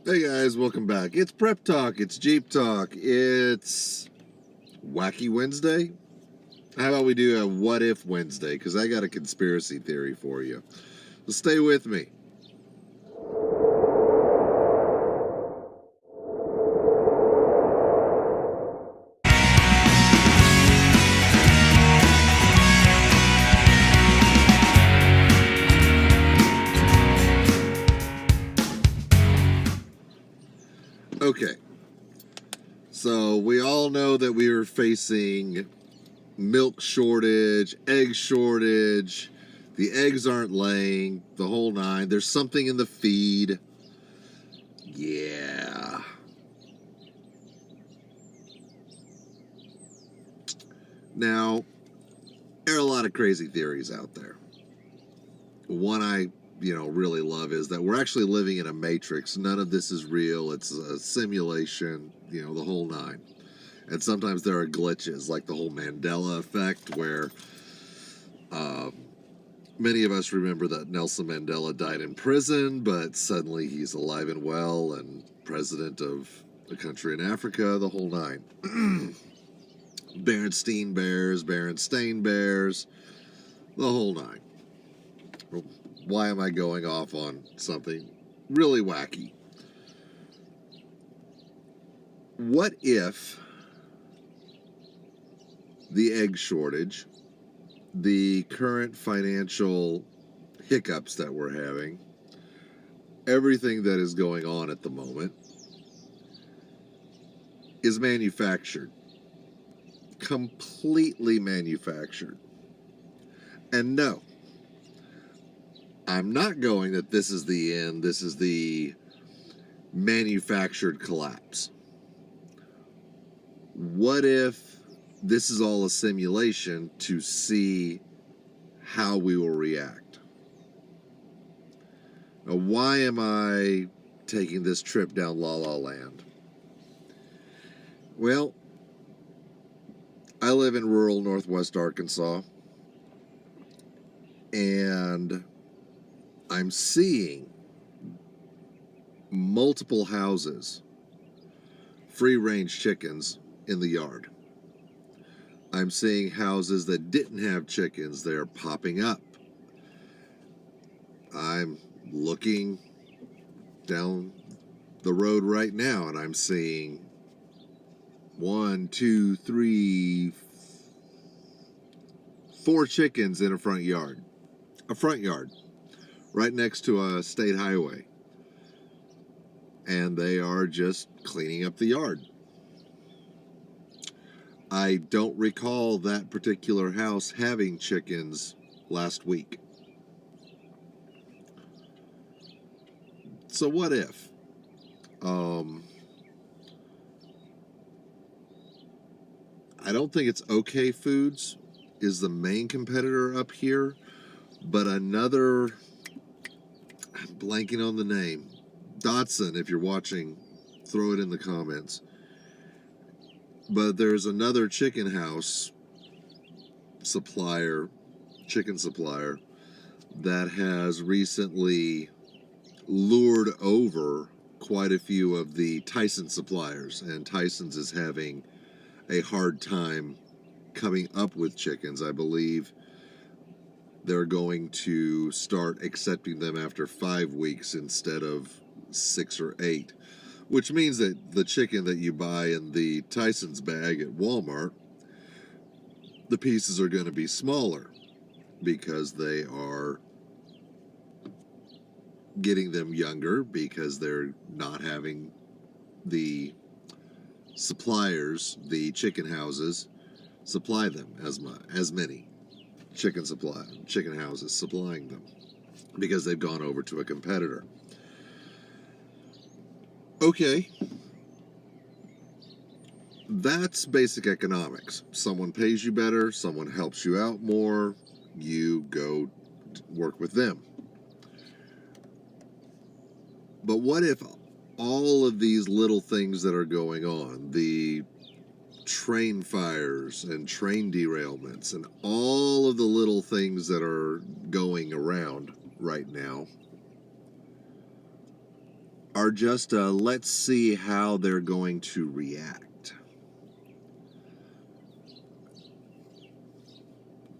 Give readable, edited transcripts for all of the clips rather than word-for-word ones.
Hey guys, welcome back. It's Prep Talk, it's Jeep Talk, it's Wacky Wednesday. How about we do a What If Wednesday? Because I got a conspiracy theory for you. So stay with me. Okay, so we all know that we are facing milk shortage, egg shortage. The eggs aren't laying, the whole nine. There's something in the feed. Yeah. Now, there are a lot of crazy theories out there. One I really love is that we're actually living in a matrix. None of this is real. It's a simulation, the whole nine. And sometimes there are glitches, like the whole Mandela effect, where um, many of us remember that Nelson Mandela died in prison, but suddenly he's alive and well and president of a country in Africa, the whole nine. Berenstain Bears, the whole nine. Why am I going off on something really wacky? What if the egg shortage, the current financial hiccups that we're having, everything that is going on at the moment is manufactured, completely manufactured? And no, I'm not going that this is the end, this is the manufactured collapse. What if this is all a simulation to see how we will react? Now, why am I taking this trip down La La Land? Well, I live in rural northwest Arkansas, and I'm seeing multiple houses, free range chickens in the yard. I'm seeing houses that didn't have chickens, they're popping up. I'm looking down the road right now and I'm seeing 1, 2, 3, 4 chickens in a front yard. A front yard right next to a state highway. And they are just cleaning up the yard. I don't recall that particular house having chickens last week. So what if? I don't think it's OK Foods is the main competitor up here, but another, I'm blanking on the name. Dotson, if you're watching, throw it in the comments. But there's another chicken house supplier, chicken supplier, that has recently lured over quite a few of the Tyson suppliers, and Tyson's is having a hard time coming up with chickens. I believe they're going to start accepting them after 5 weeks instead of 6 or 8, which means that the chicken that you buy in the Tyson's bag at Walmart, the pieces are going to be smaller because they are getting them younger, because they're not having the suppliers, the chicken houses, supply them as many chicken houses supplying them, because they've gone over to a competitor. Okay, that's basic economics. Someone pays you better, someone helps you out more, you go work with them. But what if all of these little things that are going on, the train fires and train derailments and all of the little things that are going around right now, are just let's see how they're going to react.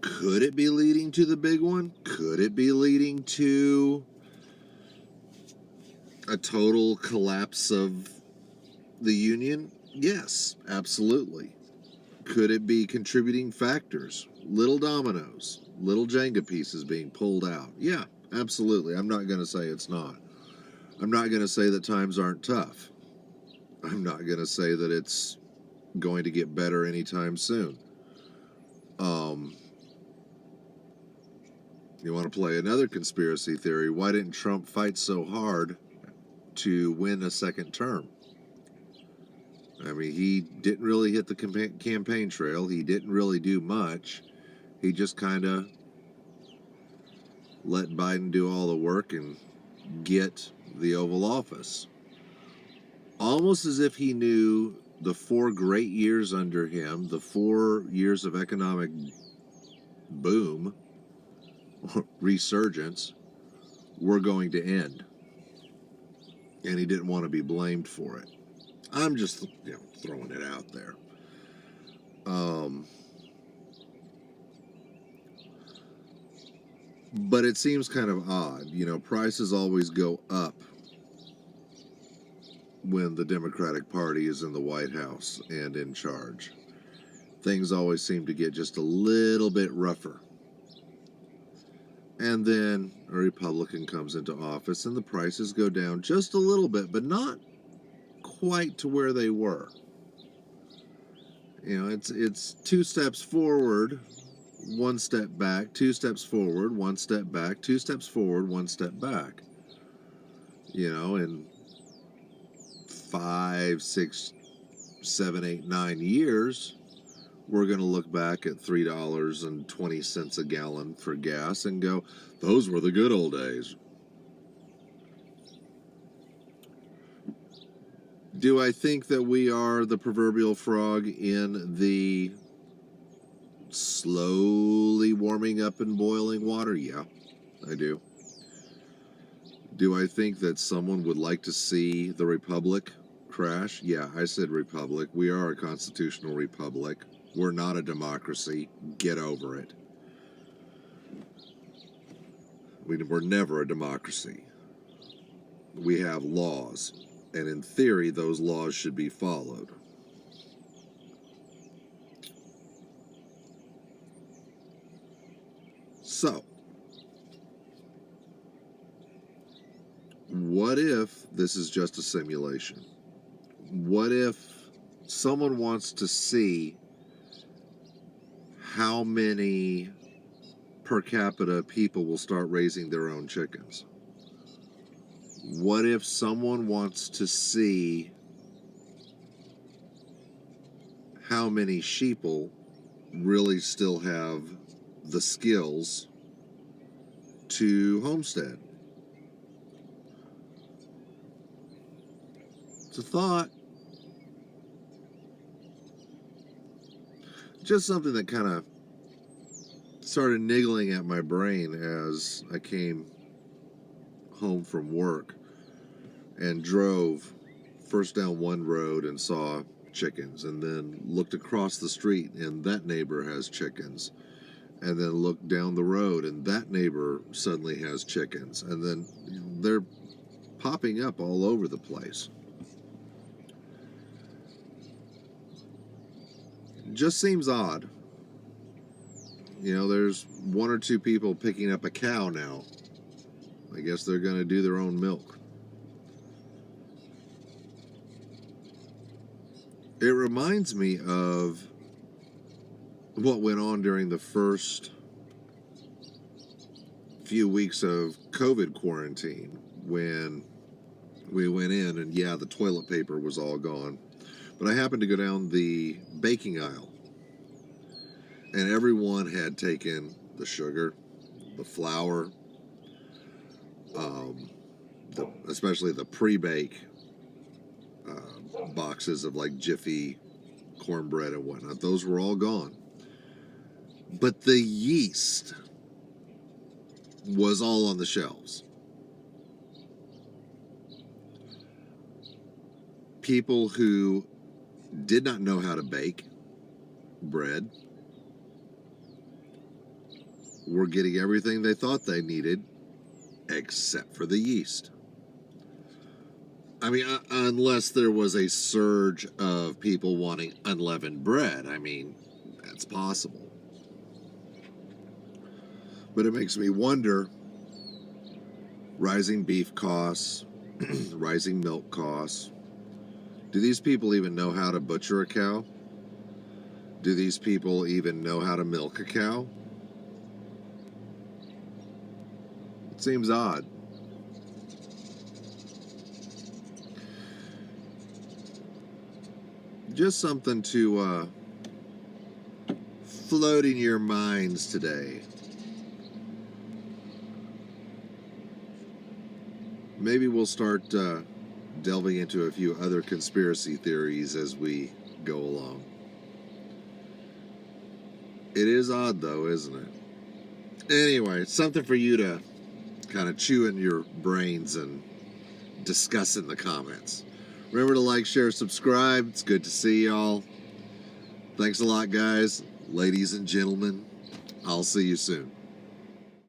Could it be leading to the big one? Could it be leading to a total collapse of the union? Yes, absolutely. Could it be contributing factors? Little dominoes, little Jenga pieces being pulled out? Yeah, absolutely. I'm not going to say it's not. I'm not going to say that times aren't tough. I'm not going to say that it's going to get better anytime soon. You want to play another conspiracy theory? Why didn't Trump fight so hard to win a second term? I mean, he didn't really hit the campaign trail. He didn't really do much. He just kind of let Biden do all the work and get the Oval Office. Almost as if he knew the 4 great years under him, the 4 years of economic boom, resurgence, were going to end. And he didn't want to be blamed for it. I'm just, throwing it out there. But it seems kind of odd. Prices always go up when the Democratic Party is in the White House and in charge. Things always seem to get just a little bit rougher. And then a Republican comes into office and the prices go down just a little bit, but not quite to where they were. It's 2 steps forward, 1 step back, 2 steps forward, 1 step back, 2 steps forward, 1 step back. In 5, 6, 7, 8, 9 years, we're going to look back at $3.20 a gallon for gas and go, those were the good old days. Do I think that we are the proverbial frog in the slowly warming up and boiling water? Yeah, I do. Do I think that someone would like to see the republic crash? Yeah, I said republic. We are a constitutional republic. We're not a democracy. Get over it. We're never a democracy. We have laws, and in theory, those laws should be followed. So, what if this is just a simulation? What if someone wants to see how many per capita people will start raising their own chickens? What if someone wants to see how many sheeple really still have the skills to homestead? It's a thought. Just something that kind of started niggling at my brain as I came home from work and drove first down one road and saw chickens, and then looked across the street and that neighbor has chickens, and then looked down the road and that neighbor suddenly has chickens, and then they're popping up all over the place. Just seems odd. There's 1 or 2 people picking up a cow now. I guess they're going to do their own milk. It reminds me of what went on during the first few weeks of COVID quarantine, when we went in and the toilet paper was all gone. But I happened to go down the baking aisle, and everyone had taken the sugar, the flour, especially the pre-bake boxes of like Jiffy cornbread and whatnot. Those were all gone. But the yeast was all on the shelves. people who did not know how to bake bread were getting everything they thought they needed except for the yeast. I mean, unless there was a surge of people wanting unleavened bread. I mean, that's possible. But it makes me wonder, rising beef costs, rising milk costs. Do these people even know how to butcher a cow? Do these people even know how to milk a cow? It seems odd. Just something to float in your minds today. Maybe we'll start delving into a few other conspiracy theories as we go along. It is odd, though, isn't it? Anyway, something for you to kind of chew in your brains and discuss in the comments. Remember to like, share, subscribe. It's good to see y'all. Thanks a lot, guys, ladies and gentlemen. I'll see you soon.